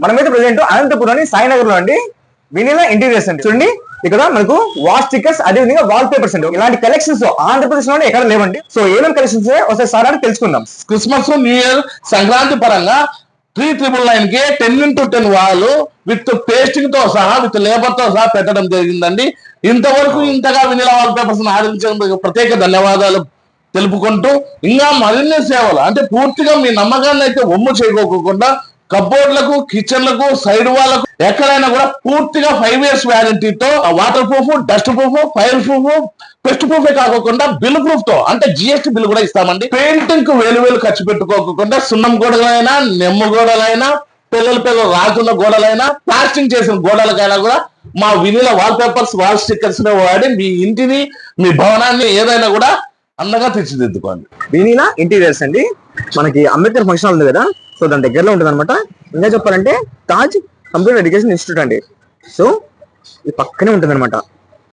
మనమైతే ప్రెసెంట్ అనంతపురం సాయినగర్ లో అండి వినిలా ఇంటీరియర్స్ అండి. చూడండి ఇక్కడ మనకు వాల్ స్టిక్కర్స్ అదే విధంగా వాల్ పేపర్స్ అండి. ఇలాంటి కలెక్షన్స్ ఆంధ్రప్రదేశ్ లోనే ఎక్కడ లేవండి. సో ఏమేమి కలెక్షన్స్ ఒకసారి సార్ అని తెలుసుకుందాం. క్రిస్మస్, న్యూ ఇయర్, సంక్రాంతి పరంగా 3,999 కి 10x10 వాల్ విత్ పేస్టింగ్ తో సహా విత్ లేబర్ తో సహా పెట్టడం జరిగిందండి. ఇంతవరకు ఇంతగా వినిలా వాల్ పేపర్స్ ఆదరించేందుకు ప్రత్యేక ధన్యవాదాలు తెలుపుకుంటూ ఇంకా మరిన్ని సేవలు అంటే పూర్తిగా మీ నమ్మకాన్ని అయితే ఒమ్ము చేయకోకుండా కబోర్డ్లకు, కిచెన్లకు, సైడ్ వాళ్ళకు ఎక్కడైనా కూడా పూర్తిగా 5 years వ్యారంటీతో waterproof, dustproof, fireproof, pest ప్రూఫే కాకుండా బిల్ ప్రూఫ్ తో అంటే జిఎస్టీ బిల్ కూడా ఇస్తామండి. పెయింటింగ్ కు వేలు ఖర్చు పెట్టుకోకుండా సున్నం గోడలైనా, నెమ్ము గోడలైనా, పిల్లలు రాకున్న గోడలైనా, ప్లాస్టింగ్ చేసిన గోడలకైనా కూడా మా వినిలా వాల్ పేపర్స్, వాల్ స్టిక్కర్స్ వాడి మీ ఇంటిని, మీ భవనాన్ని ఏదైనా కూడా అందంగా తీర్చిదిద్దుకోండి. వినిలా ఇంటీరియర్స్ అండి మనకి అంబేద్కర్ ఫంక్షన్ హాల్ ఉంది కదా, సో దాని దగ్గరలో ఉంటుంది అనమాట. ఇంకా చెప్పాలంటే తాజ్ కంప్యూటర్ ఎడ్యుకేషన్ ఇన్స్టిట్యూట్ అండి. సో ఈ పక్కనే ఉంటుంది అనమాట.